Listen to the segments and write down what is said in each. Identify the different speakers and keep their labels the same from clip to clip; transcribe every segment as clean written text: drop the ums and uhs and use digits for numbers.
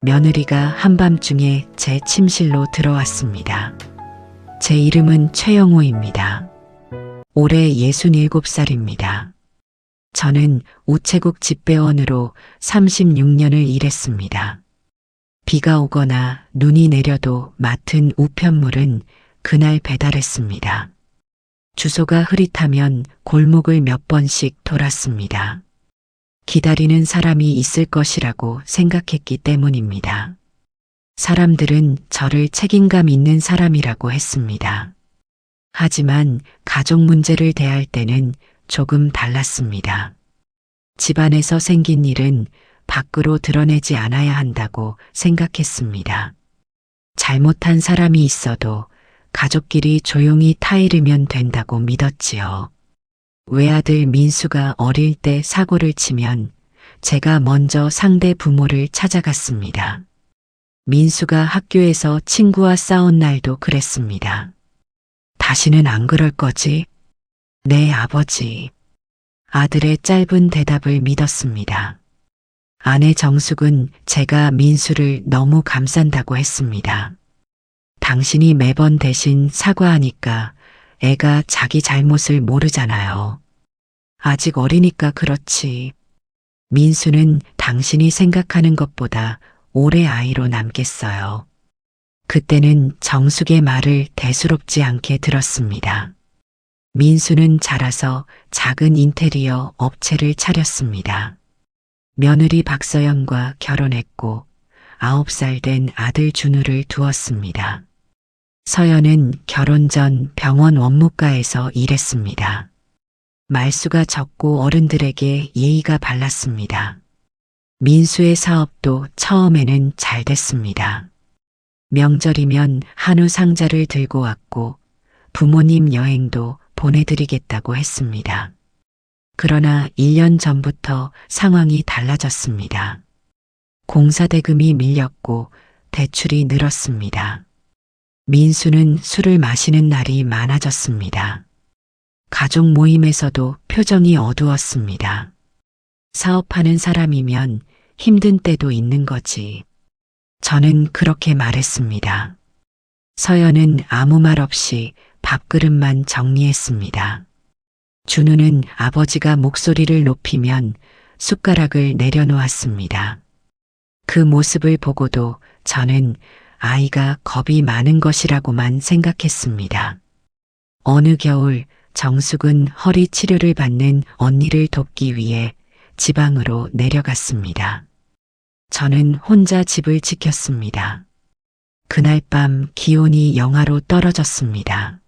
Speaker 1: 며느리가 한밤중에 제 침실로 들어왔습니다. 제 이름은 최영호입니다. 올해 67살입니다. 저는 우체국 집배원으로 36년을 일했습니다. 비가 오거나 눈이 내려도 맡은 우편물은 그날 배달했습니다. 주소가 흐릿하면 골목을 몇 번씩 돌았습니다. 기다리는 사람이 있을 것이라고 생각했기 때문입니다. 사람들은 저를 책임감 있는 사람이라고 했습니다. 하지만 가족 문제를 대할 때는 조금 달랐습니다. 집안에서 생긴 일은 밖으로 드러내지 않아야 한다고 생각했습니다. 잘못한 사람이 있어도 가족끼리 조용히 타이르면 된다고 믿었지요. 외아들 민수가 어릴 때 사고를 치면 제가 먼저 상대 부모를 찾아갔습니다. 민수가 학교에서 친구와 싸운 날도 그랬습니다. 다시는 안 그럴 거지? 네, 아버지. 아들의 짧은 대답을 믿었습니다. 아내 정숙은 제가 민수를 너무 감싼다고 했습니다. 당신이 매번 대신 사과하니까 애가 자기 잘못을 모르잖아요. 아직 어리니까 그렇지. 민수는 당신이 생각하는 것보다 오래 아이로 남겠어요. 그때는 정숙의 말을 대수롭지 않게 들었습니다. 민수는 자라서 작은 인테리어 업체를 차렸습니다. 며느리 박서연과 결혼했고 9살 된 아들 준우를 두었습니다. 서연은 결혼 전 병원 원무과에서 일했습니다. 말수가 적고 어른들에게 예의가 발랐습니다. 민수의 사업도 처음에는 잘 됐습니다. 명절이면 한우 상자를 들고 왔고 부모님 여행도 보내드리겠다고 했습니다. 그러나 1년 전부터 상황이 달라졌습니다. 공사대금이 밀렸고 대출이 늘었습니다. 민수는 술을 마시는 날이 많아졌습니다. 가족 모임에서도 표정이 어두웠습니다. 사업하는 사람이면 힘든 때도 있는 거지. 저는 그렇게 말했습니다. 서연은 아무 말 없이 밥그릇만 정리했습니다. 준우는 아버지가 목소리를 높이면 숟가락을 내려놓았습니다. 그 모습을 보고도 저는 아이가 겁이 많은 것이라고만 생각했습니다. 어느 겨울 정숙은 허리 치료를 받는 언니를 돕기 위해 지방으로 내려갔습니다. 저는 혼자 집을 지켰습니다. 그날 밤 기온이 영하로 떨어졌습니다.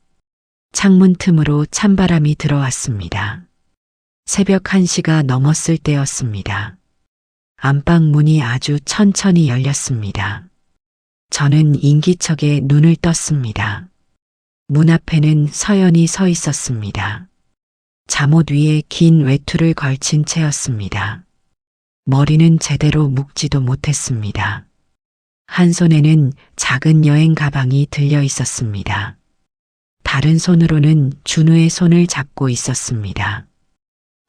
Speaker 1: 창문 틈으로 찬바람이 들어왔습니다. 새벽 1시가 넘었을 때였습니다. 안방 문이 아주 천천히 열렸습니다. 저는 인기척에 눈을 떴습니다. 문 앞에는 서연이 서 있었습니다. 잠옷 위에 긴 외투를 걸친 채였습니다. 머리는 제대로 묶지도 못했습니다. 한 손에는 작은 여행 가방이 들려 있었습니다. 다른 손으로는 준우의 손을 잡고 있었습니다.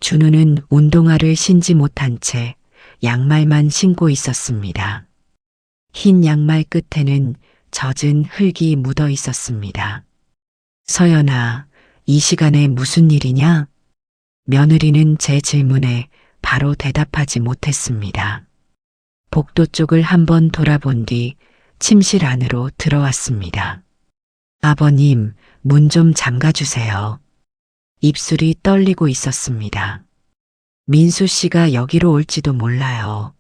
Speaker 1: 준우는 운동화를 신지 못한 채 양말만 신고 있었습니다. 흰 양말 끝에는 젖은 흙이 묻어 있었습니다. 서연아, 이 시간에 무슨 일이냐? 며느리는 제 질문에 바로 대답하지 못했습니다. 복도 쪽을 한번 돌아본 뒤 침실 안으로 들어왔습니다. 아버님, 문 좀 잠가주세요. 입술이 떨리고 있었습니다. 민수 씨가 여기로 올지도 몰라요.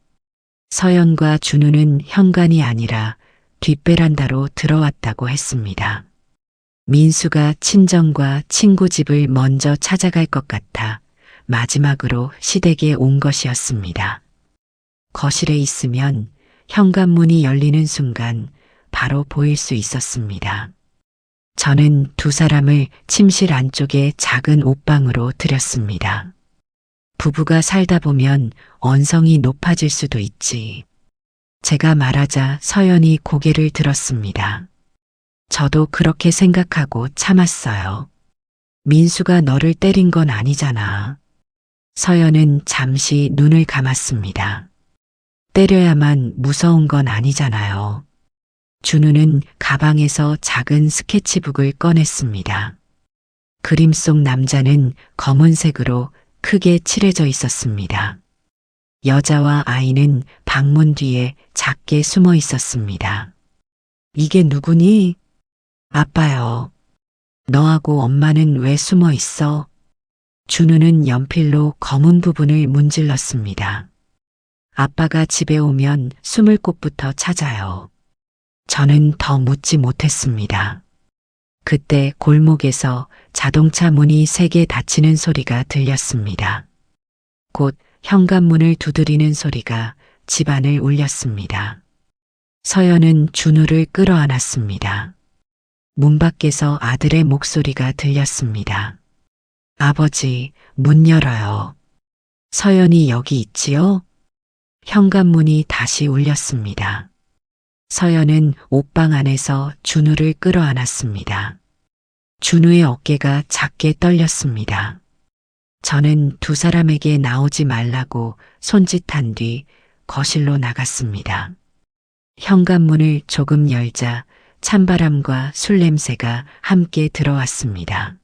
Speaker 1: 서연과 준우는 현관이 아니라 뒷베란다로 들어왔다고 했습니다. 민수가 친정과 친구 집을 먼저 찾아갈 것 같아 마지막으로 시댁에 온 것이었습니다. 거실에 있으면 현관문이 열리는 순간 바로 보일 수 있었습니다. 저는 두 사람을 침실 안쪽에 작은 옷방으로 들였습니다. 부부가 살다 보면 언성이 높아질 수도 있지. 제가 말하자 서연이 고개를 들었습니다. 저도 그렇게 생각하고 참았어요. 민수가 너를 때린 건 아니잖아. 서연은 잠시 눈을 감았습니다. 때려야만 무서운 건 아니잖아요. 준우는 가방에서 작은 스케치북을 꺼냈습니다. 그림 속 남자는 검은색으로 크게 칠해져 있었습니다. 여자와 아이는 방문 뒤에 작게 숨어 있었습니다. 이게 누구니? 아빠요. 너하고 엄마는 왜 숨어 있어? 준우는 연필로 검은 부분을 문질렀습니다. 아빠가 집에 오면 숨을 곳부터 찾아요. 저는 더 묻지 못했습니다. 그때 골목에서 자동차 문이 세게 닫히는 소리가 들렸습니다. 곧 현관문을 두드리는 소리가 집안을 울렸습니다. 서연은 준우를 끌어안았습니다. 문 밖에서 아들의 목소리가 들렸습니다. 아버지, 문 열어요. 서연이 여기 있지요? 현관문이 다시 울렸습니다. 서연은 옷방 안에서 준우를 끌어안았습니다. 준우의 어깨가 작게 떨렸습니다. 저는 두 사람에게 나오지 말라고 손짓한 뒤 거실로 나갔습니다. 현관문을 조금 열자 찬바람과 술 냄새가 함께 들어왔습니다.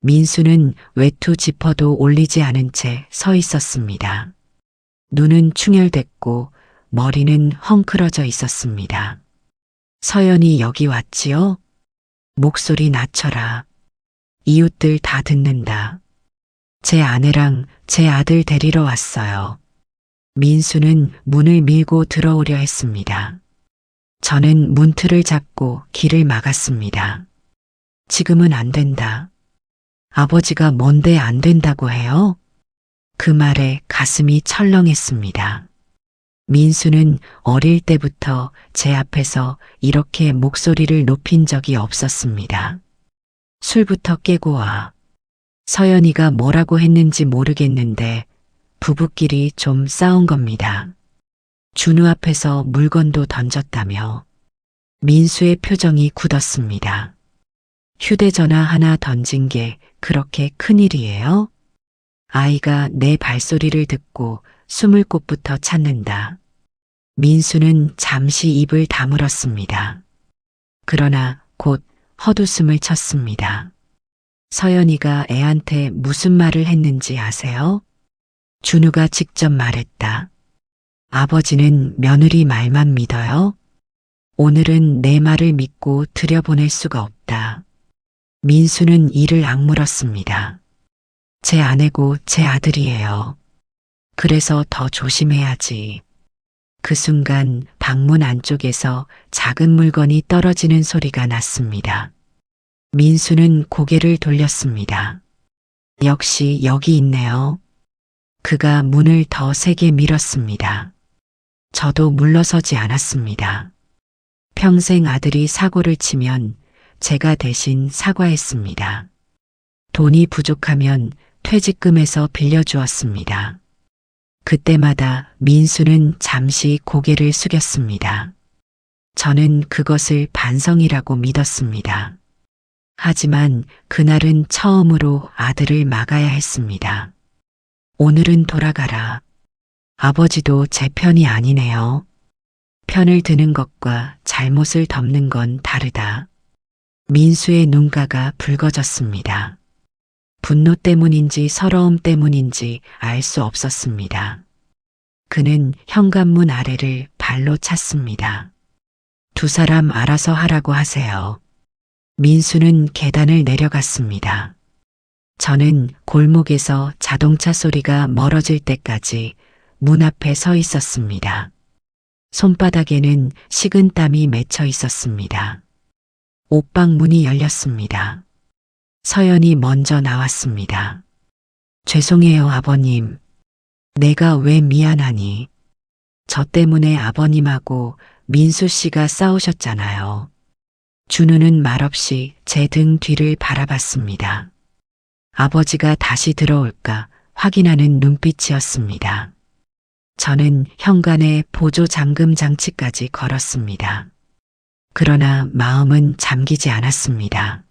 Speaker 1: 민수는 외투 지퍼도 올리지 않은 채 서 있었습니다. 눈은 충혈됐고 머리는 헝클어져 있었습니다. 서연이 여기 왔지요? 목소리 낮춰라. 이웃들 다 듣는다. 제 아내랑 제 아들 데리러 왔어요. 민수는 문을 밀고 들어오려 했습니다. 저는 문틀을 잡고 길을 막았습니다. 지금은 안 된다. 아버지가 뭔데 안 된다고 해요? 그 말에 가슴이 철렁했습니다. 민수는 어릴 때부터 제 앞에서 이렇게 목소리를 높인 적이 없었습니다. 술부터 깨고 와. 서연이가 뭐라고 했는지 모르겠는데 부부끼리 좀 싸운 겁니다. 준우 앞에서 물건도 던졌다며. 민수의 표정이 굳었습니다. 휴대전화 하나 던진 게 그렇게 큰일이에요? 아이가 내 발소리를 듣고 숨을 곳부터 찾는다. 민수는 잠시 입을 다물었습니다. 그러나 곧 헛웃음을 쳤습니다. 서연이가 애한테 무슨 말을 했는지 아세요? 준우가 직접 말했다. 아버지는 며느리 말만 믿어요? 오늘은 내 말을 믿고 들여보낼 수가 없다. 민수는 이를 악물었습니다. 제 아내고 제 아들이에요. 그래서 더 조심해야지. 그 순간 방문 안쪽에서 작은 물건이 떨어지는 소리가 났습니다. 민수는 고개를 돌렸습니다. 역시 여기 있네요. 그가 문을 더 세게 밀었습니다. 저도 물러서지 않았습니다. 평생 아들이 사고를 치면 제가 대신 사과했습니다. 돈이 부족하면 퇴직금에서 빌려주었습니다. 그때마다 민수는 잠시 고개를 숙였습니다. 저는 그것을 반성이라고 믿었습니다. 하지만 그날은 처음으로 아들을 막아야 했습니다. 오늘은 돌아가라. 아버지도 제 편이 아니네요. 편을 드는 것과 잘못을 덮는 건 다르다. 민수의 눈가가 붉어졌습니다. 분노 때문인지 서러움 때문인지 알 수 없었습니다. 그는 현관문 아래를 발로 찼습니다. 두 사람 알아서 하라고 하세요. 민수는 계단을 내려갔습니다. 저는 골목에서 자동차 소리가 멀어질 때까지 문 앞에 서 있었습니다. 손바닥에는 식은 땀이 맺혀 있었습니다. 옷방 문이 열렸습니다. 서연이 먼저 나왔습니다. 죄송해요, 아버님. 내가 왜 미안하니? 저 때문에 아버님하고 민수 씨가 싸우셨잖아요. 준우는 말없이 제 등 뒤를 바라봤습니다. 아버지가 다시 들어올까 확인하는 눈빛이었습니다. 저는 현관에 보조 잠금 장치까지 걸었습니다. 그러나 마음은 잠기지 않았습니다.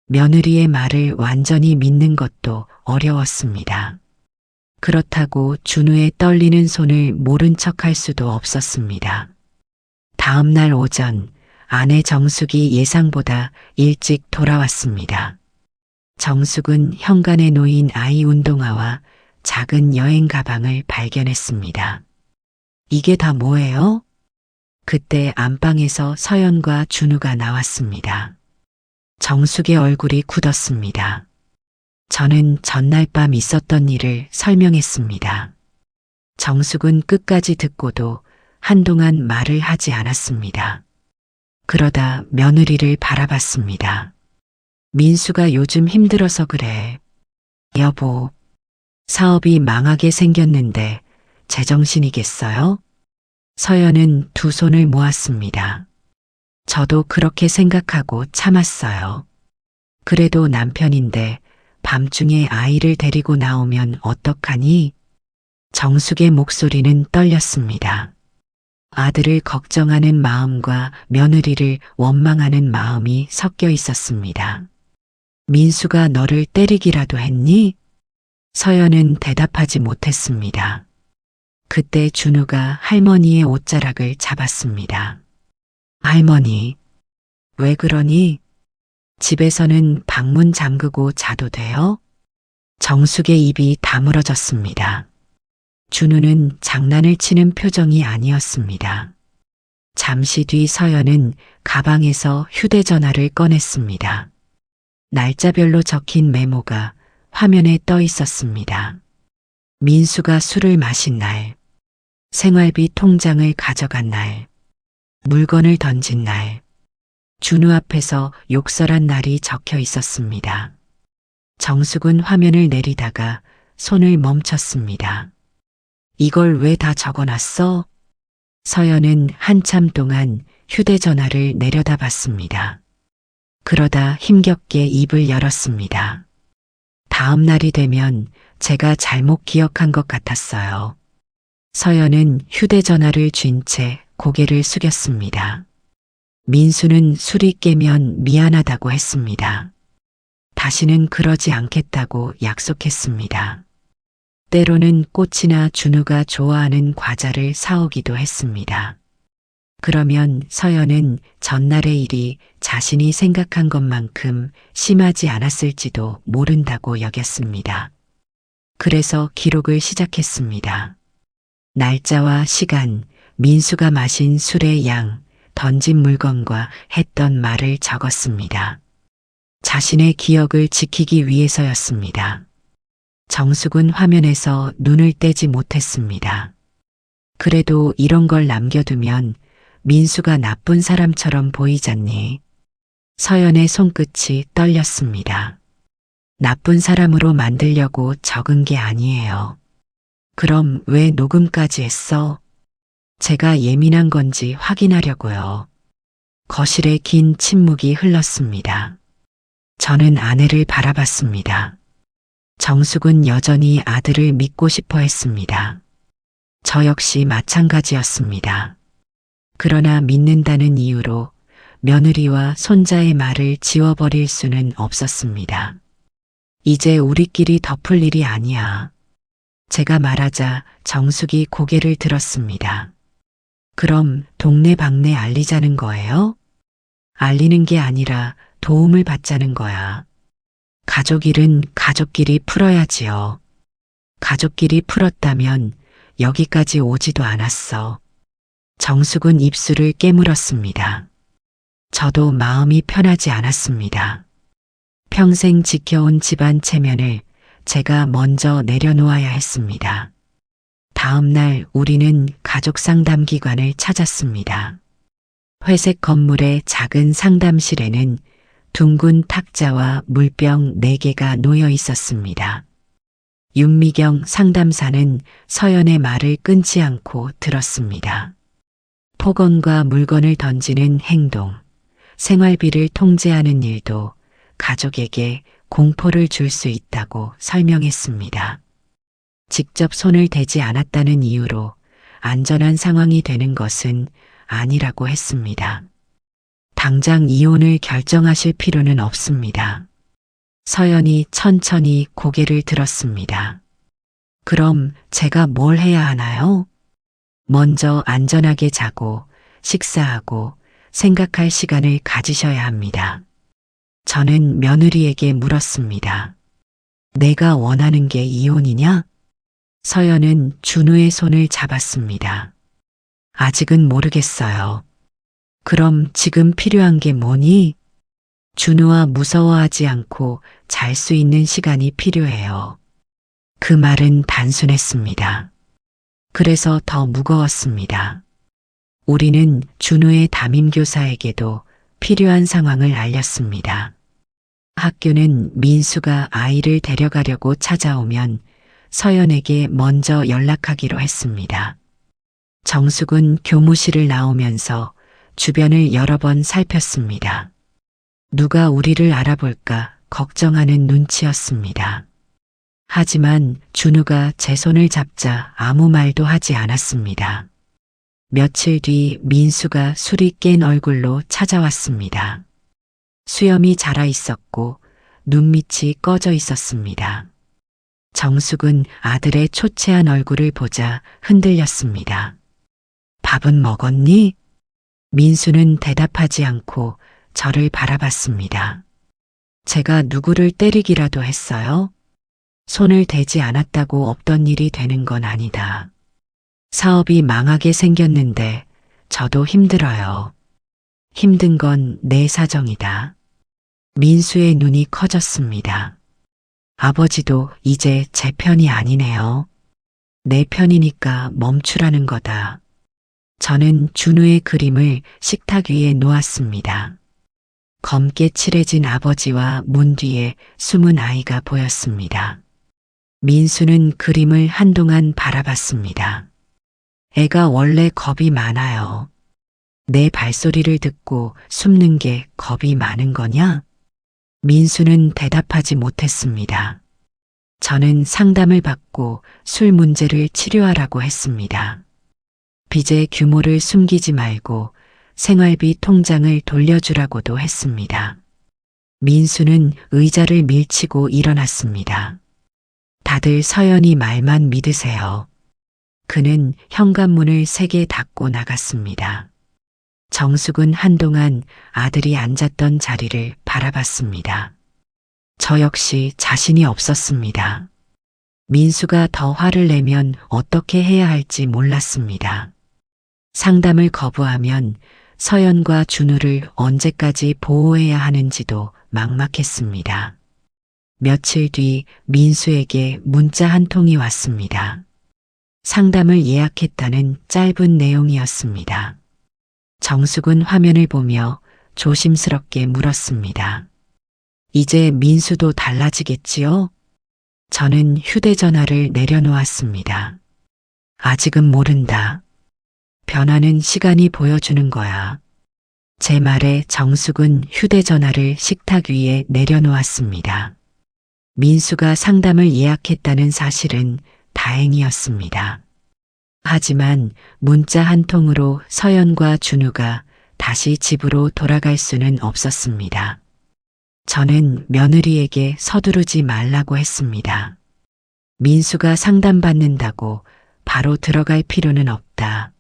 Speaker 1: 며느리의 말을 완전히 믿는 것도 어려웠습니다. 그렇다고 준우의 떨리는 손을 모른 척할 수도 없었습니다. 다음 날 오전 아내 정숙이 예상보다 일찍 돌아왔습니다. 정숙은 현관에 놓인 아이 운동화와 작은 여행 가방을 발견했습니다. 이게 다 뭐예요? 그때 안방에서 서연과 준우가 나왔습니다. 정숙의 얼굴이 굳었습니다. 저는 전날 밤 있었던 일을 설명했습니다. 정숙은 끝까지 듣고도 한동안 말을 하지 않았습니다. 그러다 며느리를 바라봤습니다. 민수가 요즘 힘들어서 그래. 여보, 사업이 망하게 생겼는데 제정신이겠어요? 서연은 두 손을 모았습니다. 저도 그렇게 생각하고 참았어요. 그래도 남편인데 밤중에 아이를 데리고 나오면 어떡하니? 정숙의 목소리는 떨렸습니다. 아들을 걱정하는 마음과 며느리를 원망하는 마음이 섞여 있었습니다. 민수가 너를 때리기라도 했니? 서연은 대답하지 못했습니다. 그때 준우가 할머니의 옷자락을 잡았습니다. 할머니, 왜 그러니? 집에서는 방문 잠그고 자도 돼요? 정숙의 입이 다물어졌습니다. 준우는 장난을 치는 표정이 아니었습니다. 잠시 뒤 서연은 가방에서 휴대전화를 꺼냈습니다. 날짜별로 적힌 메모가 화면에 떠 있었습니다. 민수가 술을 마신 날, 생활비 통장을 가져간 날, 물건을 던진 날, 준우 앞에서 욕설한 날이 적혀 있었습니다. 정숙은 화면을 내리다가 손을 멈췄습니다. 이걸 왜 다 적어놨어? 서연은 한참 동안 휴대전화를 내려다봤습니다. 그러다 힘겹게 입을 열었습니다. 다음 날이 되면 제가 잘못 기억한 것 같았어요. 서연은 휴대전화를 쥔 채 고개를 숙였습니다. 민수는 술이 깨면 미안하다고 했습니다. 다시는 그러지 않겠다고 약속했습니다. 때로는 꽃이나 준우가 좋아하는 과자를 사오기도 했습니다. 그러면 서연은 전날의 일이 자신이 생각한 것만큼 심하지 않았을지도 모른다고 여겼습니다. 그래서 기록을 시작했습니다. 날짜와 시간, 민수가 마신 술의 양, 던진 물건과 했던 말을 적었습니다. 자신의 기억을 지키기 위해서였습니다. 정숙은 화면에서 눈을 떼지 못했습니다. 그래도 이런 걸 남겨두면 민수가 나쁜 사람처럼 보이잖니. 서연의 손끝이 떨렸습니다. 나쁜 사람으로 만들려고 적은 게 아니에요. 그럼 왜 녹음까지 했어? 제가 예민한 건지 확인하려고요. 거실에 긴 침묵이 흘렀습니다. 저는 아내를 바라봤습니다. 정숙은 여전히 아들을 믿고 싶어 했습니다. 저 역시 마찬가지였습니다. 그러나 믿는다는 이유로 며느리와 손자의 말을 지워버릴 수는 없었습니다. 이제 우리끼리 덮을 일이 아니야. 제가 말하자 정숙이 고개를 들었습니다. 그럼 동네방네 알리자는 거예요? 알리는 게 아니라 도움을 받자는 거야. 가족 일은 가족끼리 풀어야지요. 가족끼리 풀었다면 여기까지 오지도 않았어. 정숙은 입술을 깨물었습니다. 저도 마음이 편하지 않았습니다. 평생 지켜온 집안 체면을 제가 먼저 내려놓아야 했습니다. 다음 날 우리는 가족 상담기관을 찾았습니다. 회색 건물의 작은 상담실에는 둥근 탁자와 물병 4개가 놓여 있었습니다. 윤미경 상담사는 서연의 말을 끊지 않고 들었습니다. 폭언과 물건을 던지는 행동, 생활비를 통제하는 일도 가족에게 공포를 줄 수 있다고 설명했습니다. 직접 손을 대지 않았다는 이유로 안전한 상황이 되는 것은 아니라고 했습니다. 당장 이혼을 결정하실 필요는 없습니다. 서연이 천천히 고개를 들었습니다. 그럼 제가 뭘 해야 하나요? 먼저 안전하게 자고 식사하고 생각할 시간을 가지셔야 합니다. 저는 며느리에게 물었습니다. 내가 원하는 게 이혼이냐? 서연은 준우의 손을 잡았습니다. 아직은 모르겠어요. 그럼 지금 필요한 게 뭐니? 준우와 무서워하지 않고 잘 수 있는 시간이 필요해요. 그 말은 단순했습니다. 그래서 더 무거웠습니다. 우리는 준우의 담임교사에게도 필요한 상황을 알렸습니다. 학교는 민수가 아이를 데려가려고 찾아오면 서연에게 먼저 연락하기로 했습니다. 정숙은 교무실을 나오면서 주변을 여러 번 살폈습니다. 누가 우리를 알아볼까 걱정하는 눈치였습니다. 하지만 준우가 제 손을 잡자 아무 말도 하지 않았습니다. 며칠 뒤 민수가 술이 깬 얼굴로 찾아왔습니다. 수염이 자라 있었고 눈밑이 꺼져 있었습니다. 정숙은 아들의 초췌한 얼굴을 보자 흔들렸습니다. 밥은 먹었니? 민수는 대답하지 않고 저를 바라봤습니다. 제가 누구를 때리기라도 했어요? 손을 대지 않았다고 없던 일이 되는 건 아니다. 사업이 망하게 생겼는데 저도 힘들어요. 힘든 건 내 사정이다. 민수의 눈이 커졌습니다. 아버지도 이제 제 편이 아니네요. 내 편이니까 멈추라는 거다. 저는 준우의 그림을 식탁 위에 놓았습니다. 검게 칠해진 아버지와 문 뒤에 숨은 아이가 보였습니다. 민수는 그림을 한동안 바라봤습니다. 애가 원래 겁이 많아요. 내 발소리를 듣고 숨는 게 겁이 많은 거냐? 민수는 대답하지 못했습니다. 저는 상담을 받고 술 문제를 치료하라고 했습니다. 빚의 규모를 숨기지 말고 생활비 통장을 돌려주라고도 했습니다. 민수는 의자를 밀치고 일어났습니다. 다들 서연이 말만 믿으세요. 그는 현관문을 3개 닫고 나갔습니다. 정숙은 한동안 아들이 앉았던 자리를 바라봤습니다. 저 역시 자신이 없었습니다. 민수가 더 화를 내면 어떻게 해야 할지 몰랐습니다. 상담을 거부하면 서연과 준우를 언제까지 보호해야 하는지도 막막했습니다. 며칠 뒤 민수에게 문자 한 통이 왔습니다. 상담을 예약했다는 짧은 내용이었습니다. 정숙은 화면을 보며 조심스럽게 물었습니다. 이제 민수도 달라지겠지요? 저는 휴대전화를 내려놓았습니다. 아직은 모른다. 변화는 시간이 보여주는 거야. 제 말에 정숙은 휴대전화를 식탁 위에 내려놓았습니다. 민수가 상담을 예약했다는 사실은 다행이었습니다. 하지만 문자 한 통으로 서연과 준우가 다시 집으로 돌아갈 수는 없었습니다. 저는 며느리에게 서두르지 말라고 했습니다. 민수가 상담받는다고 바로 들어갈 필요는 없다.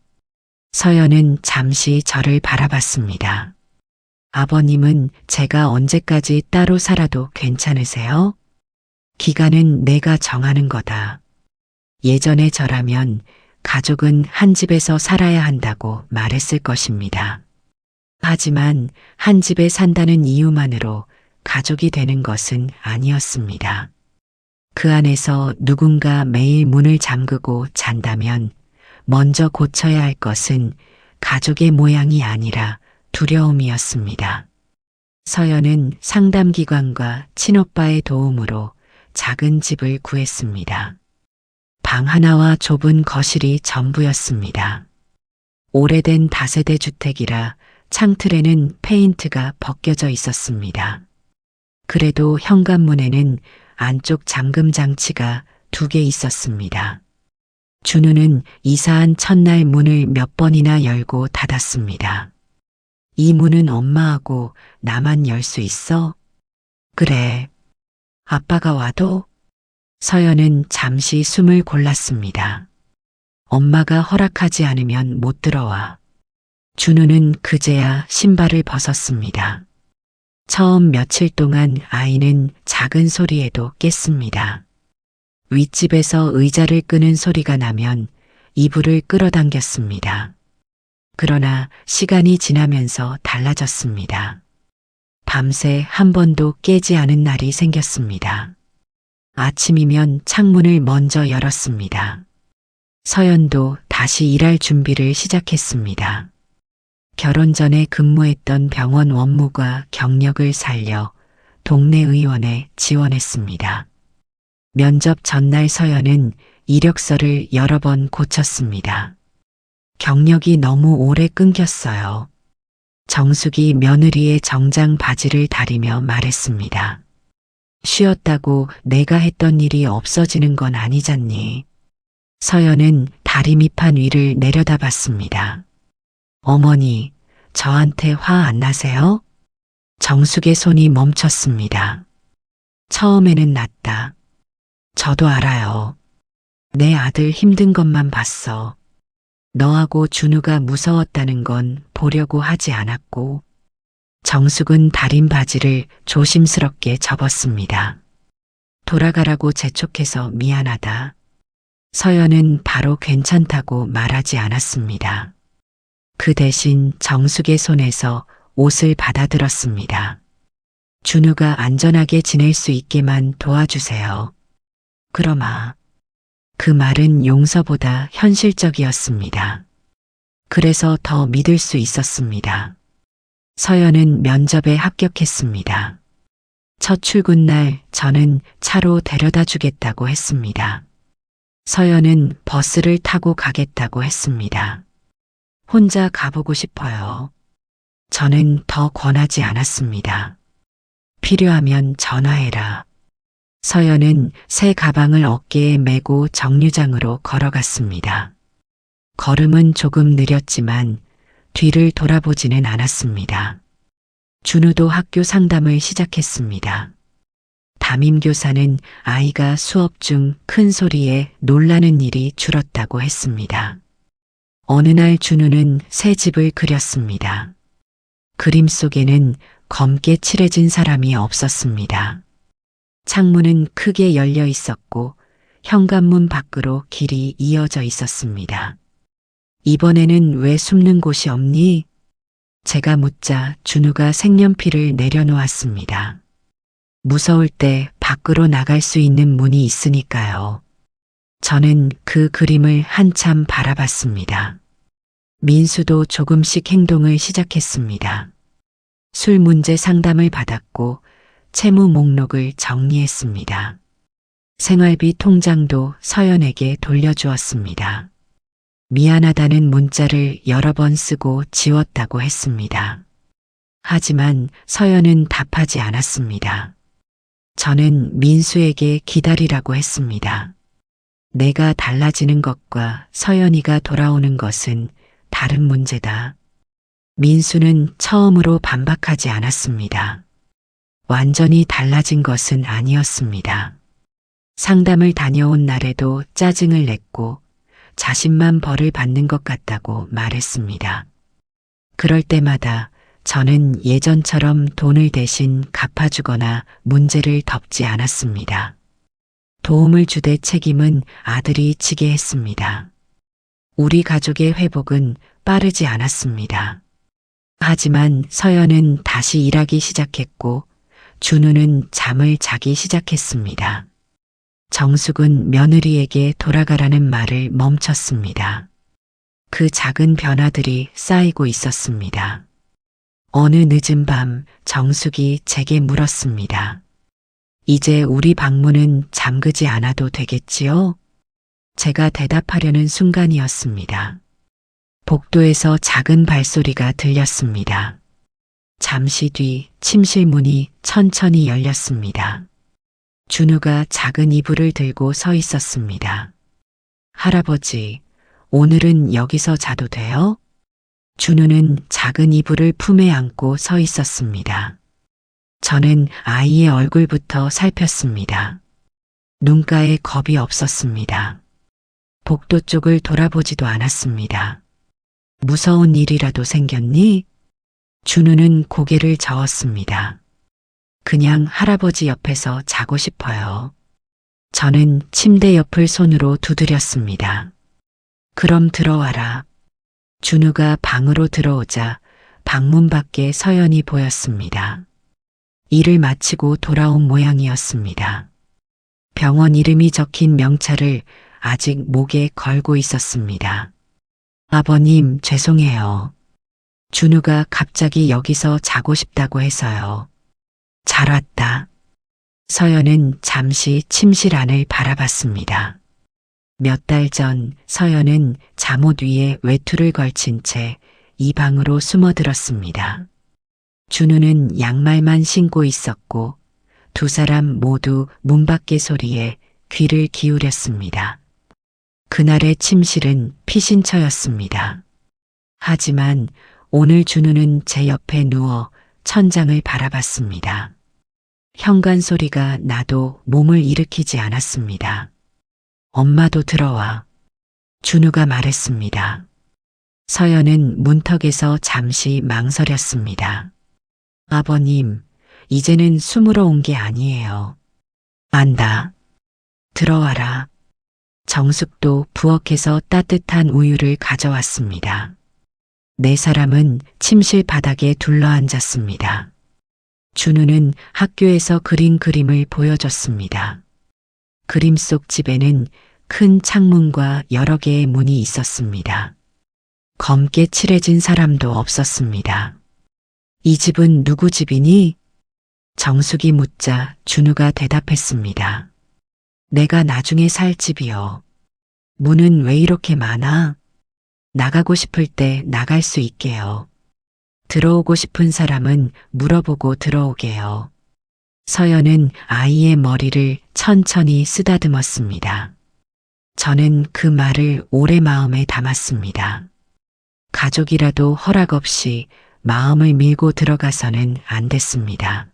Speaker 1: 서연은 잠시 저를 바라봤습니다. 아버님은 제가 언제까지 따로 살아도 괜찮으세요? 기간은 내가 정하는 거다. 예전의 저라면 가족은 한 집에서 살아야 한다고 말했을 것입니다. 하지만 한 집에 산다는 이유만으로 가족이 되는 것은 아니었습니다. 그 안에서 누군가 매일 문을 잠그고 잔다면 먼저 고쳐야 할 것은 가족의 모양이 아니라 두려움이었습니다. 서연은 상담기관과 친오빠의 도움으로 작은 집을 구했습니다. 방 하나와 좁은 거실이 전부였습니다. 오래된 다세대 주택이라 창틀에는 페인트가 벗겨져 있었습니다. 그래도 현관문에는 안쪽 잠금 장치가 2개 있었습니다. 준우는 이사한 첫날 문을 몇 번이나 열고 닫았습니다. 이 문은 엄마하고 나만 열 수 있어? 그래. 아빠가 와도? 서연은 잠시 숨을 골랐습니다. 엄마가 허락하지 않으면 못 들어와. 준우는 그제야 신발을 벗었습니다. 처음 며칠 동안 아이는 작은 소리에도 깼습니다. 윗집에서 의자를 끄는 소리가 나면 이불을 끌어당겼습니다. 그러나 시간이 지나면서 달라졌습니다. 밤새 한 번도 깨지 않은 날이 생겼습니다. 아침이면 창문을 먼저 열었습니다. 서연도 다시 일할 준비를 시작했습니다. 결혼 전에 근무했던 병원 원무과 경력을 살려 동네 의원에 지원했습니다. 면접 전날 서연은 이력서를 여러 번 고쳤습니다. 경력이 너무 오래 끊겼어요. 정숙이 며느리의 정장 바지를 다리며 말했습니다. 쉬었다고 내가 했던 일이 없어지는 건 아니잖니. 서연은 다리 밑판 위를 내려다봤습니다. 어머니, 저한테 화 안 나세요? 정숙의 손이 멈췄습니다. 처음에는 났다. 저도 알아요. 내 아들 힘든 것만 봤어. 너하고 준우가 무서웠다는 건 보려고 하지 않았고. 정숙은 다린 바지를 조심스럽게 접었습니다. 돌아가라고 재촉해서 미안하다. 서연은 바로 괜찮다고 말하지 않았습니다. 그 대신 정숙의 손에서 옷을 받아들었습니다. 준우가 안전하게 지낼 수 있게만 도와주세요. 그러마. 그 말은 용서보다 현실적이었습니다. 그래서 더 믿을 수 있었습니다. 서연은 면접에 합격했습니다. 첫 출근 날 저는 차로 데려다 주겠다고 했습니다. 서연은 버스를 타고 가겠다고 했습니다. 혼자 가보고 싶어요. 저는 더 권하지 않았습니다. 필요하면 전화해라. 서연은 새 가방을 어깨에 메고 정류장으로 걸어갔습니다. 걸음은 조금 느렸지만 뒤를 돌아보지는 않았습니다. 준우도 학교 상담을 시작했습니다. 담임교사는 아이가 수업 중 큰 소리에 놀라는 일이 줄었다고 했습니다. 어느 날 준우는 새 집을 그렸습니다. 그림 속에는 검게 칠해진 사람이 없었습니다. 창문은 크게 열려 있었고 현관문 밖으로 길이 이어져 있었습니다. 이번에는 왜 숨는 곳이 없니? 제가 묻자 준우가 색연필을 내려놓았습니다. 무서울 때 밖으로 나갈 수 있는 문이 있으니까요. 저는 그 그림을 한참 바라봤습니다. 민수도 조금씩 행동을 시작했습니다. 술 문제 상담을 받았고 채무 목록을 정리했습니다. 생활비 통장도 서연에게 돌려주었습니다. 미안하다는 문자를 여러 번 쓰고 지웠다고 했습니다. 하지만 서연은 답하지 않았습니다. 저는 민수에게 기다리라고 했습니다. 내가 달라지는 것과 서연이가 돌아오는 것은 다른 문제다. 민수는 처음으로 반박하지 않았습니다. 완전히 달라진 것은 아니었습니다. 상담을 다녀온 날에도 짜증을 냈고 자신만 벌을 받는 것 같다고 말했습니다. 그럴 때마다 저는 예전처럼 돈을 대신 갚아주거나 문제를 덮지 않았습니다. 도움을 주되 책임은 아들이 지게 했습니다. 우리 가족의 회복은 빠르지 않았습니다. 하지만 서연은 다시 일하기 시작했고 준우는 잠을 자기 시작했습니다. 정숙은 며느리에게 돌아가라는 말을 멈췄습니다. 그 작은 변화들이 쌓이고 있었습니다. 어느 늦은 밤 정숙이 제게 물었습니다. 이제 우리 방문은 잠그지 않아도 되겠지요? 제가 대답하려는 순간이었습니다. 복도에서 작은 발소리가 들렸습니다. 잠시 뒤 침실 문이 천천히 열렸습니다. 준우가 작은 이불을 들고 서 있었습니다. 할아버지, 오늘은 여기서 자도 돼요? 준우는 작은 이불을 품에 안고 서 있었습니다. 저는 아이의 얼굴부터 살폈습니다. 눈가에 겁이 없었습니다. 복도 쪽을 돌아보지도 않았습니다. 무서운 일이라도 생겼니? 준우는 고개를 저었습니다. 그냥 할아버지 옆에서 자고 싶어요. 저는 침대 옆을 손으로 두드렸습니다. 그럼 들어와라. 준우가 방으로 들어오자 방문 밖에 서연이 보였습니다. 일을 마치고 돌아온 모양이었습니다. 병원 이름이 적힌 명찰을 아직 목에 걸고 있었습니다. 아버님, 죄송해요. 준우가 갑자기 여기서 자고 싶다고 해서요. 잘 왔다. 서연은 잠시 침실 안을 바라봤습니다. 몇 달 전 서연은 잠옷 위에 외투를 걸친 채 이 방으로 숨어들었습니다. 준우는 양말만 신고 있었고 두 사람 모두 문 밖의 소리에 귀를 기울였습니다. 그날의 침실은 피신처였습니다. 하지만 오늘 준우는 제 옆에 누워 천장을 바라봤습니다. 현관 소리가 나도 몸을 일으키지 않았습니다. 엄마도 들어와. 준우가 말했습니다. 서연은 문턱에서 잠시 망설였습니다. 아버님, 이제는 숨으러 온 게 아니에요. 안다. 들어와라. 정숙도 부엌에서 따뜻한 우유를 가져왔습니다. 네 사람은 침실 바닥에 둘러앉았습니다. 준우는 학교에서 그린 그림을 보여줬습니다. 그림 속 집에는 큰 창문과 여러 개의 문이 있었습니다. 검게 칠해진 사람도 없었습니다. 이 집은 누구 집이니? 정숙이 묻자 준우가 대답했습니다. 내가 나중에 살 집이요. 문은 왜 이렇게 많아? 나가고 싶을 때 나갈 수 있게요. 들어오고 싶은 사람은 물어보고 들어오게요. 서연은 아이의 머리를 천천히 쓰다듬었습니다. 저는 그 말을 오래 마음에 담았습니다. 가족이라도 허락 없이 마음을 밀고 들어가서는 안 됐습니다.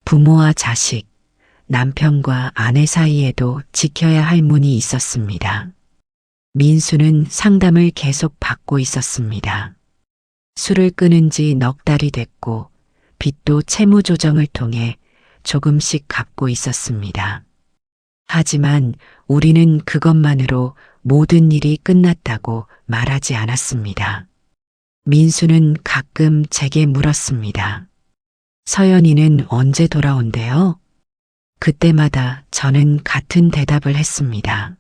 Speaker 1: 부모와 자식, 남편과 아내 사이에도 지켜야 할 문이 있었습니다. 민수는 상담을 계속 받고 있었습니다. 술을 끊은 지 넉 달이 됐고 빚도 채무 조정을 통해 조금씩 갚고 있었습니다. 하지만 우리는 그것만으로 모든 일이 끝났다고 말하지 않았습니다. 민수는 가끔 제게 물었습니다. 서연이는 언제 돌아온대요? 그때마다 저는 같은 대답을 했습니다.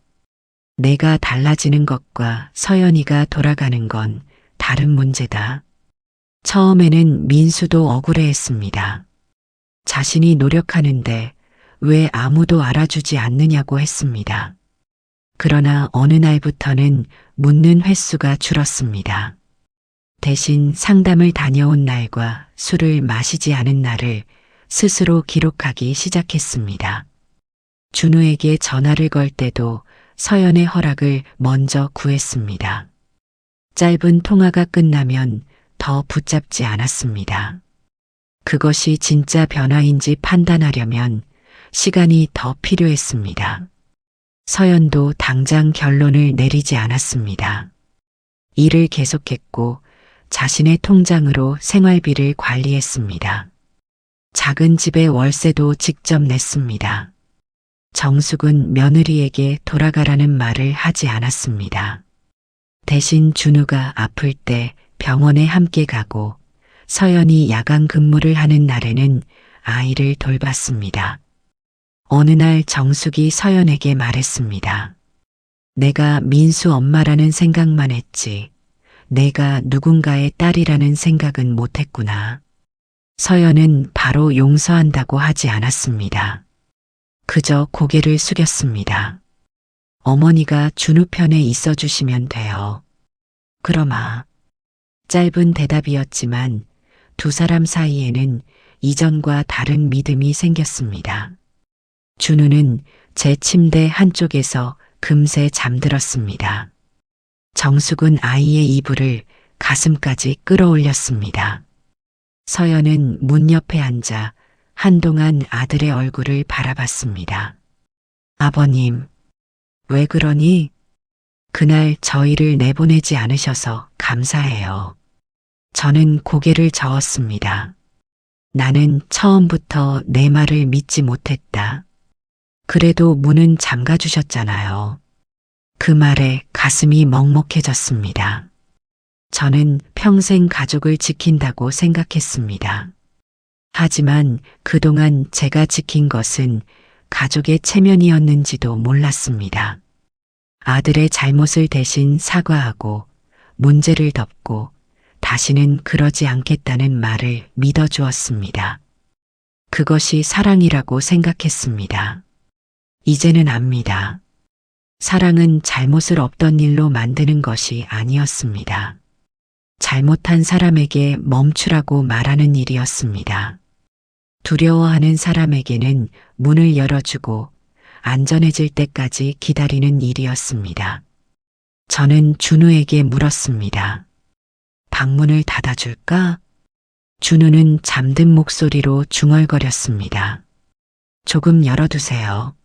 Speaker 1: 내가 달라지는 것과 서연이가 돌아가는 건 다른 문제다. 처음에는 민수도 억울해했습니다. 자신이 노력하는데 왜 아무도 알아주지 않느냐고 했습니다. 그러나 어느 날부터는 묻는 횟수가 줄었습니다. 대신 상담을 다녀온 날과 술을 마시지 않은 날을 스스로 기록하기 시작했습니다. 준우에게 전화를 걸 때도 서연의 허락을 먼저 구했습니다. 짧은 통화가 끝나면 더 붙잡지 않았습니다. 그것이 진짜 변화인지 판단하려면 시간이 더 필요했습니다. 서연도 당장 결론을 내리지 않았습니다. 일을 계속했고 자신의 통장으로 생활비를 관리했습니다. 작은 집의 월세도 직접 냈습니다. 정숙은 며느리에게 돌아가라는 말을 하지 않았습니다. 대신 준우가 아플 때 병원에 함께 가고 서연이 야간 근무를 하는 날에는 아이를 돌봤습니다. 어느 날 정숙이 서연에게 말했습니다. 내가 민수 엄마라는 생각만 했지 내가 누군가의 딸이라는 생각은 못했구나. 서연은 바로 용서한다고 하지 않았습니다. 그저 고개를 숙였습니다. 어머니가 준우 편에 있어 주시면 돼요. 그러마. 짧은 대답이었지만 두 사람 사이에는 이전과 다른 믿음이 생겼습니다. 준우는 제 침대 한쪽에서 금세 잠들었습니다. 정숙은 아이의 이불을 가슴까지 끌어올렸습니다. 서연은 문 옆에 앉아 한동안 아들의 얼굴을 바라봤습니다. 아버님, 왜 그러니? 그날 저희를 내보내지 않으셔서 감사해요. 저는 고개를 저었습니다. 나는 처음부터 내 말을 믿지 못했다. 그래도 문은 잠가 주셨잖아요. 그 말에 가슴이 먹먹해졌습니다. 저는 평생 가족을 지킨다고 생각했습니다. 하지만 그동안 제가 지킨 것은 가족의 체면이었는지도 몰랐습니다. 아들의 잘못을 대신 사과하고 문제를 덮고 다시는 그러지 않겠다는 말을 믿어주었습니다. 그것이 사랑이라고 생각했습니다. 이제는 압니다. 사랑은 잘못을 없던 일로 만드는 것이 아니었습니다. 잘못한 사람에게 멈추라고 말하는 일이었습니다. 두려워하는 사람에게는 문을 열어주고 안전해질 때까지 기다리는 일이었습니다. 저는 준우에게 물었습니다. 방문을 닫아줄까? 준우는 잠든 목소리로 중얼거렸습니다. 조금 열어두세요.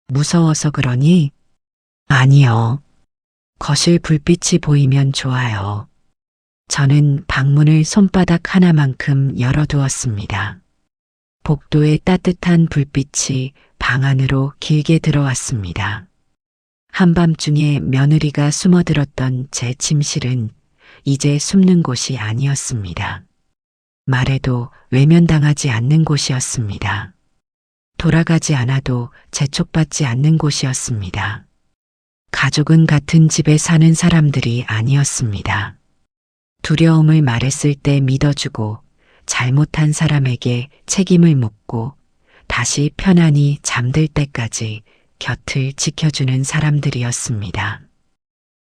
Speaker 1: 무서워서 그러니? 아니요. 거실 불빛이 보이면 좋아요. 저는 방문을 손바닥 하나만큼 열어두었습니다. 복도의 따뜻한 불빛이 방 안으로 길게 들어왔습니다. 한밤중에 며느리가 숨어들었던 제 침실은 이제 숨는 곳이 아니었습니다. 말해도 외면당하지 않는 곳이었습니다. 돌아가지 않아도 재촉받지 않는 곳이었습니다. 가족은 같은 집에 사는 사람들이 아니었습니다. 두려움을 말했을 때 믿어주고 잘못한 사람에게 책임을 묻고 다시 편안히 잠들 때까지 곁을 지켜주는 사람들이었습니다.